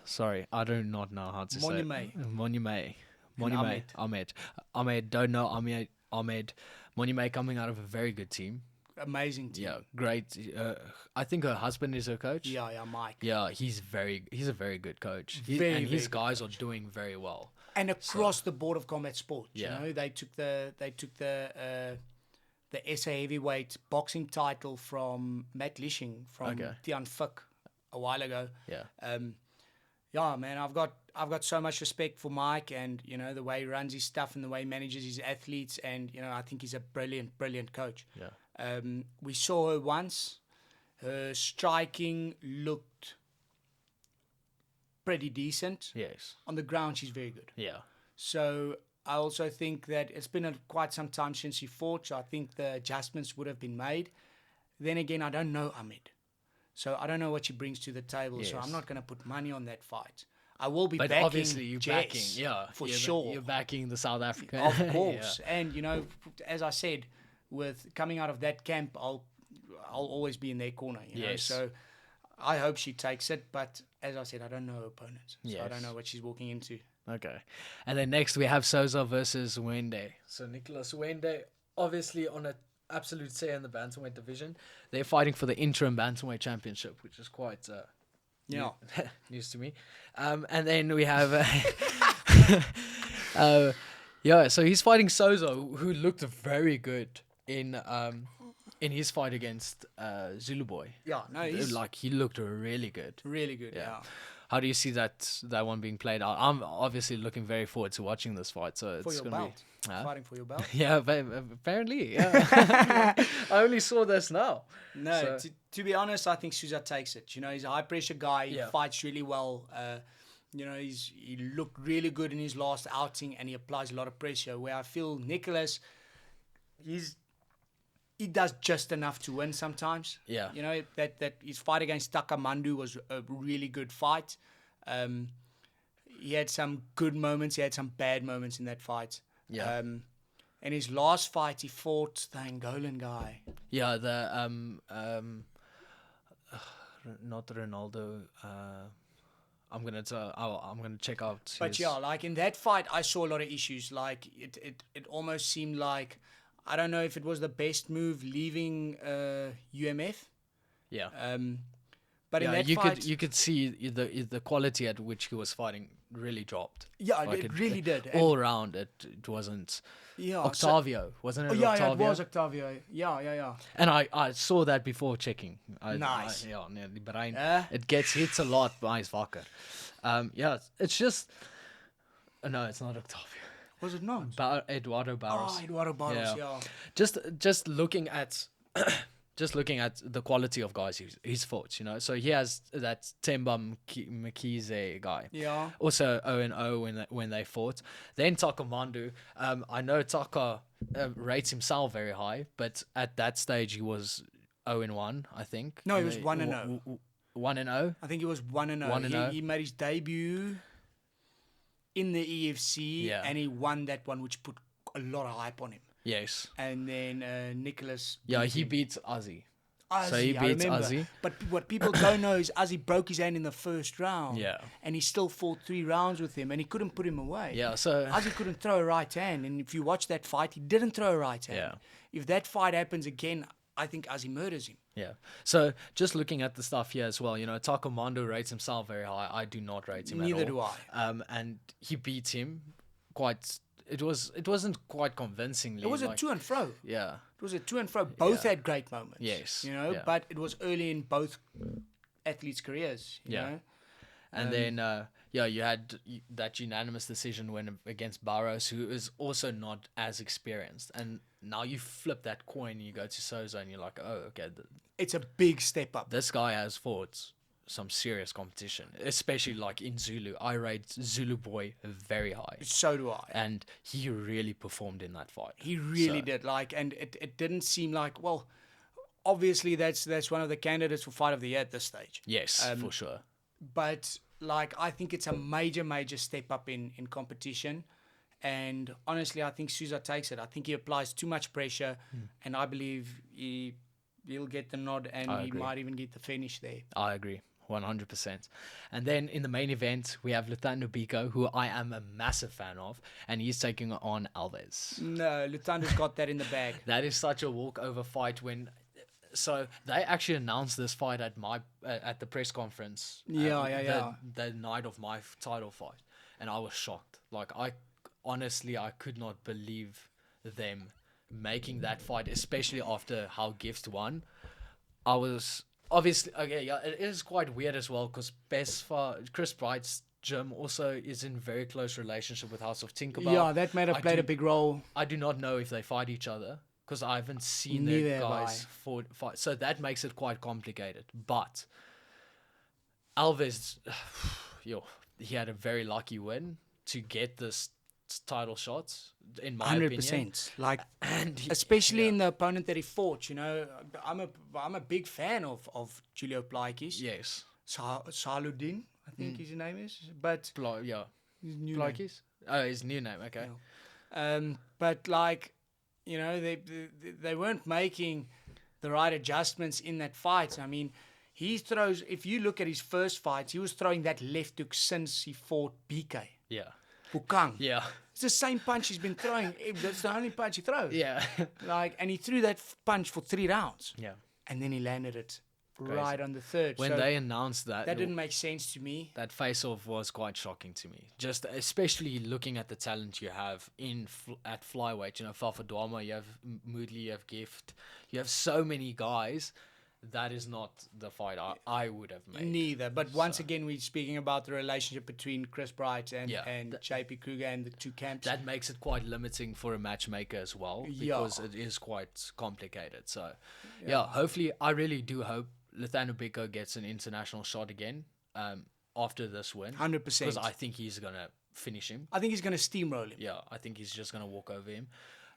sorry, I do not know how to say Monimay. Ahmed. Don't know Ahmed. Monimay coming out of a very good team. Amazing team. Yeah, great. I think her husband is her coach. Yeah, Mike. Yeah, he's a very good coach. His guys are doing very well. And across the board of combat sports, Yeah. they took the SA heavyweight boxing title from Matt Lishing from Tian Phuc a while ago. Yeah. Yeah, man, I've got so much respect for Mike, and the way he runs his stuff and the way he manages his athletes, and I think he's a brilliant coach. Yeah. We saw her once. Her striking looked pretty decent. Yes. On the ground, she's very good. Yeah. So I also think that it's been quite some time since she fought, so I think the adjustments would have been made. Then again, I don't know Ahmed. So I don't know what she brings to the table, so I'm not going to put money on that fight. I will be backing obviously you're Jess, backing, sure. You're backing the South African. Of course. Yeah. And, as I said, with coming out of that camp, I'll always be in their corner, know. So I hope she takes it, but as I said, I don't know her opponent. So I don't know what she's walking into. Okay. And then next we have Souza versus Wende. So Nicholas Wende, obviously on an absolute tear in the bantamweight division. They're fighting for the interim bantamweight championship, which is quite news to me. And then we have so he's fighting Souza, who looked very good in his fight against Zulu Boy. Yeah, no, he looked really good. Really good, yeah. How do you see that one being played out? I'm obviously looking very forward to watching this fight. So it's going to be fighting for your belt. Yeah, apparently. Yeah. I only saw this now. No, to be honest, I think Souza takes it. He's a high pressure guy. He fights really well. He looked really good in his last outing, and he applies a lot of pressure. Where I feel Nicholas, he does just enough to win sometimes. Yeah. That his fight against Takamandu was a really good fight. He had some good moments. He had some bad moments in that fight. Yeah. And his last fight, he fought the Angolan guy. Yeah, the not Ronaldo. I'm gonna check out. But like in that fight, I saw a lot of issues. Like it almost seemed like, I don't know if it was the best move leaving UMF. Yeah. But in that fight, you could see the quality at which he was fighting really dropped. Yeah, like it really did. All around, it wasn't. Yeah, Octavio, wasn't it? Yeah, Octavio? it was Octavio. Yeah. And I saw that before checking. Nice. But it gets hits a lot by his Wacker. It's just. No, it's not Octavio. Was it not? Eduardo Barros. Oh, Eduardo Barros, yeah. Just looking at the quality of guys he's fought, you know. So he has that Temba Mkize guy. Yeah. Also 0-0 when they fought. Then Takamandu. I know Taka rates himself very high, but at that stage he was 0-1, I think. No, he was 1-0. 1-0. I think he was 1-0. 1-0. He made his debut in the EFC, and he won that one, which put a lot of hype on him. Yes. And then Nicholas. He beats Ozzy. Ozzy, So he beats Ozzy. But what people don't know is Ozzy broke his hand in the first round. Yeah. And he still fought 3 rounds with him, and he couldn't put him away. Yeah, so Ozzy couldn't throw a right hand, and if you watch that fight, he didn't throw a right hand. Yeah. If that fight happens again, I think Ozzy murders him. Yeah. So just looking at the stuff here as well, you know, Takamondo rates himself very high. I do not rate him Neither at all. do I. And he beat him quite. It wasn't quite convincingly. It was a to and fro. Yeah. It was a to and fro. Both had great moments. Yes. You know, Yeah. but it was early in both athletes' careers. You know? And then, you had that unanimous decision win against Barros, who is also not as experienced. And now you flip that coin, you go to Souza, and you're like, oh, okay. It's a big step up. This guy has fought some serious competition, especially like in Zulu. I rate Zulu Boy very high. So do I. And he really performed in that fight. He really did. And it didn't seem like, well, obviously that's one of the candidates for Fight of the Year at this stage. Yes, for sure. But I think it's a major step up in competition. And honestly, I think Souza takes it. I think he applies too much pressure, and I believe he'll get the nod, and he might even get the finish there. I agree. 100%. And then in the main event, we have Lutando Biko, who I am a massive fan of, and he's taking on Alves. No, Lutando's got that in the bag. That is such a walkover fight so they actually announced this fight at the press conference. The night of my title fight, and I was shocked. I could not believe them making that fight, especially after how Gift won. I was obviously it is quite weird as well because Chris Bright's gym also is in very close relationship with House of Tinkerbell. Yeah, that might have played a big role. I do not know if they fight each other because I haven't seen the guys fight. So that makes it quite complicated. But Alves, he had a very lucky win to get this title shots, in my 100%. Opinion. And especially in the opponent that he fought, you know, I'm a big fan of Julio Plaikis. Yes. Saludin, I think his name is. But his new Plaikis? name. Oh, his new name, okay. Yeah. But you know, they weren't making the right adjustments in that fight. I mean, he throws, if you look at his first fights, he was throwing that left hook since he fought BK. Yeah. Bukang. Yeah. It's the same punch he's been throwing. That's the only punch he throws. Yeah. And he threw that punch for 3 rounds. Yeah. And then he landed it right on the third. When they announced that didn't make sense to me. That face-off was quite shocking to me. Just especially looking at the talent you have at flyweight. You know, Fafa, you have Moodley, you have Gift. You have so many guys. That is not the fight I would have made. Neither. But once again, we're speaking about the relationship between Chris Bright and JP Kruger and the two camps. That makes it quite limiting for a matchmaker as well, because it is quite complicated. So, hopefully, I really do hope Lutando Biko gets an international shot again after this win. 100%. Because I think he's going to finish him. I think he's going to steamroll him. Yeah, I think he's just going to walk over him.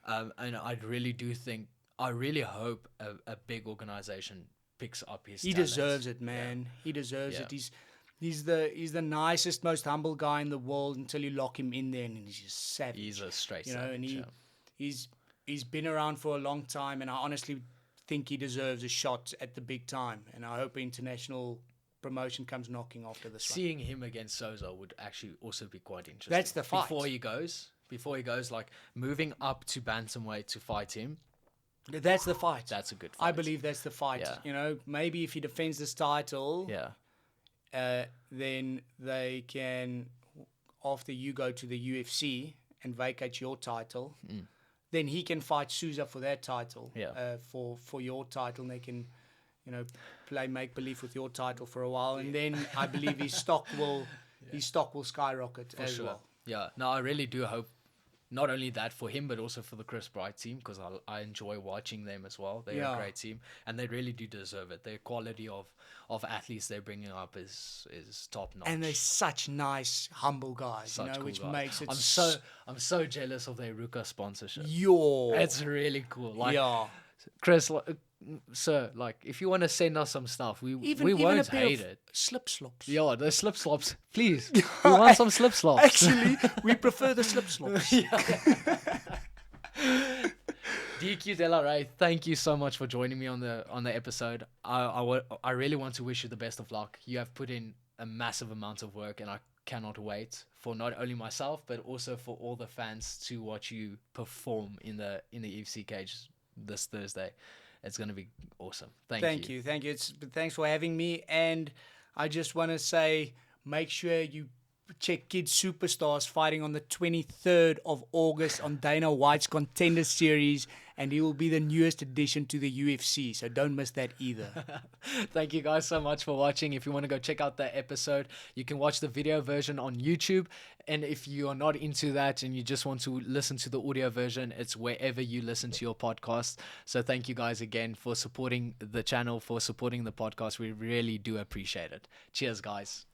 And I really hope a big organization picks up his He talents. deserves it, man. Yeah. He deserves it. He's the nicest, most humble guy in the world until you lock him in there, and he's just savage. He's a straight savage. And he's been around for a long time, and I honestly think he deserves a shot at the big time. And I hope international promotion comes knocking after this. Seeing him against Souza would actually also be quite interesting. That's the fight. Before he goes, like moving up to bantamweight to fight him. That's the fight. That's a good fight. I believe that's the fight. Yeah. You know, maybe if he defends this title, then they can, after you go to the UFC and vacate your title, then he can fight Souza for that title. For your title, and they can, you know, play make believe with your title for a while, and then I believe his stock will skyrocket as well. Yeah. No, I really do hope not only that for him, but also for the Chris Bright team, because I enjoy watching them as well. They're a great team, and they really do deserve it. Their quality of athletes they're bringing up is top notch. And they're such nice, humble guys, Such cool which guys. makes it. I'm so jealous of their Ruka sponsorship. Yo. It's really cool. Like, Yeah. Chris, sir, like, if you want to send us some stuff, we won't hate it. Slip slops. Yeah, the slip slops, please. We want some slip slops. Actually, we prefer the slip slops. DQ De La Rey, thank you so much for joining me on the episode. I really want to wish you the best of luck. You have put in a massive amount of work, and I cannot wait for not only myself but also for all the fans to watch you perform in the UFC cage this Thursday. It's going to be awesome. Thank you. Thank you. Thanks for having me. And I just want to say, make sure you check Kid Superstars fighting on the 23rd of August on Dana White's Contender Series, and he will be the newest addition to the UFC, so don't miss that either. Thank you guys so much for watching. If you want to go check out that episode, you can watch the video version on YouTube, and if you are not into that and you just want to listen to the audio version, it's wherever you listen to your podcast. So thank you guys again for supporting the channel, for supporting the podcast. We really do appreciate it. Cheers, guys.